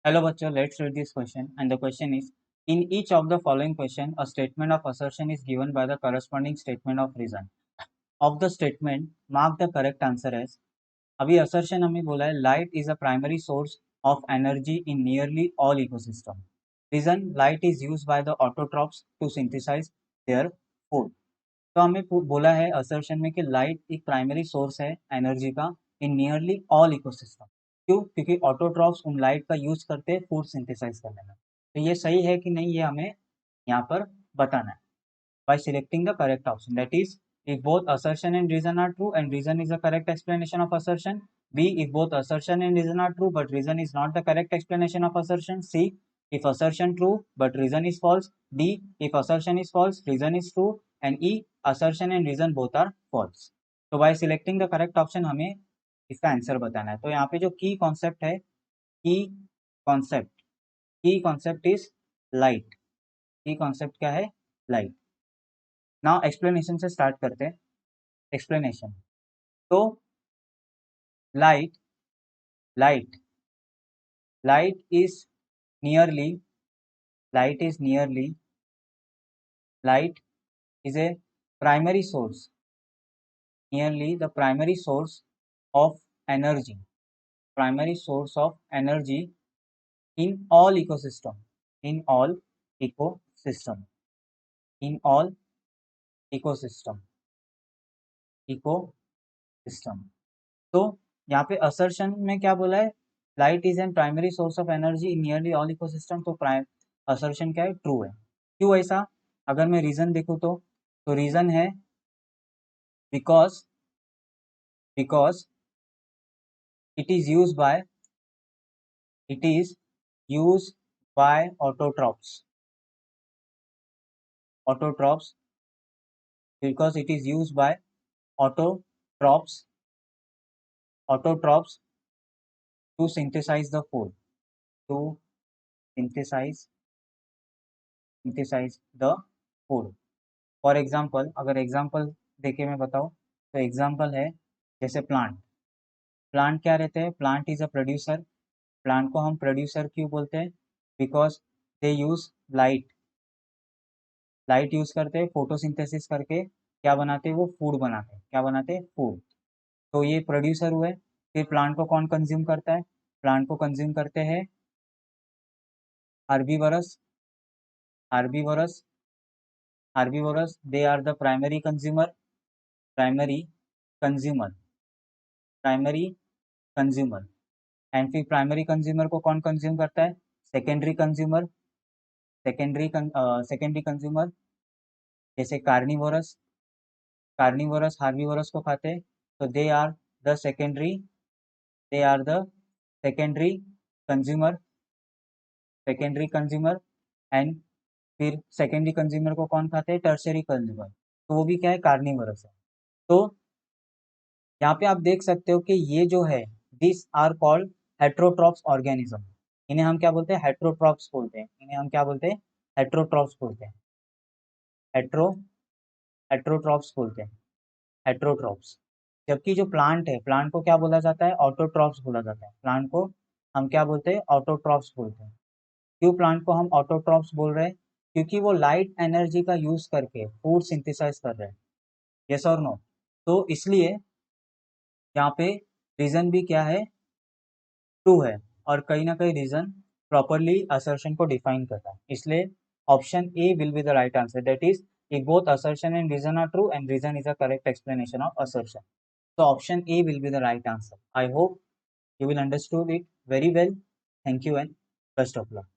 Hello बच्चों, let's read this question and the question is in each of the following question a statement of assertion is given by the corresponding statement of reason. Of the statement mark the correct answer as. अभी assertion हमें बोला है light is a primary source of energy in nearly all ecosystem. Reason light is used by the autotrophs to synthesize their food. तो हमें बोला है assertion में कि light एक primary source है energy का in nearly all ecosystem. क्यों? क्योंकि ऑटोट्रॉफ्स उन लाइट का यूज करते हैं फूड सिंथेसाइज करने में। तो ये सही है कि नहीं, ये हमें यहाँ पर बताना है bye selecting the correct option. That is if both assertion and reason are true and reason is a correct explanation of assertion. B, if both assertion and reason are true but reason is not the correct explanation of assertion. C, if assertion true but reason is false. D, if assertion is false reason is true. And E, assertion and reason both are false. तो by selecting the correct option हमें इसका answer बताना है। तो यहाँ पे जो की कॉन्सेप्ट है, की कॉन्सेप्ट इज लाइट। की कॉन्सेप्ट क्या है? लाइट। नाउ एक्सप्लेनेशन से स्टार्ट करते हैं। एक्सप्लेनेशन तो light is nearly light is a primary source, nearly the primary source of energy, primary source of energy in all ecosystem, in all ecosystem, in all ecosystem, ecosystem. तो यहाँ पे assertion में क्या बोला है? Light is an primary source of energy in nearly all ecosystem. तो assertion क्या है? ट्रू है। क्यों ऐसा? अगर मैं रीजन देखूँ तो रीजन है because it is used by autotrophs, because it is used by autotrophs to synthesize the food, to synthesize the food. For example, अगर एग्जाम्पल देके मैं बताऊँ तो एग्जाम्पल है जैसे प्लांट क्या रहते हैं? Plant is a producer. Plant को हम प्रोड्यूसर क्यों बोलते हैं? Because they use light use करते हैं, फोटोसिंथेसिस करके क्या बनाते हैं? वो फूड बनाते हैं। क्या बनाते हैं? फूड। तो ये प्रोड्यूसर हुए। फिर प्लांट को कौन कंज्यूम करता है? प्लांट को कंज्यूम करते हैं herbivorous, they are the primary consumer, and फिर प्राइमरी कंज्यूमर को कौन कंज्यूम करता है? सेकेंडरी कंज्यूमर जैसे कार्निवोरस हार्बीवोरस को खाते हैं। तो they are the secondary consumer and फिर सेकेंडरी कंज्यूमर को कौन खाते हैं? Tertiary consumer. तो वो भी क्या है? कार्निवोरस है। तो यहाँ पे आप देख सकते हो कि ये जो है this are called heterotrophs organism. इन्हें हम क्या बोलते हैं? हेट्रोट्रॉप्स बोलते हैं। इन्हें हम क्या बोलते हैं? हेट्रोट्रॉप्स बोलते हैं। हेट्रोट्रॉप्स बोलते हैं। हेट्रोट्रॉप्स। जबकि जो प्लांट है, प्लांट को क्या बोला जाता है? ऑटोट्रॉप्स बोला जाता है। प्लांट को हम क्या बोलते हैं? ऑटोट्रॉप्स बोलते हैं। क्यों प्लांट को हम ऑटोट्रॉप्स बोल रहे हैं? क्योंकि वो लाइट एनर्जी का यूज करके फूड सिंथेसाइज कर रहे हैं। यस और नो? तो इसलिए यहाँ पे रीजन भी क्या है? ट्रू है। और कहीं ना कहीं रीजन प्रॉपरली असर्शन को डिफाइन करता है। इसलिए option A will be the right answer. That is if both assertion and reason are true and reason is a correct explanation of assertion. So option A will be the right answer. I hope you will understood it very well. Thank you and best of luck.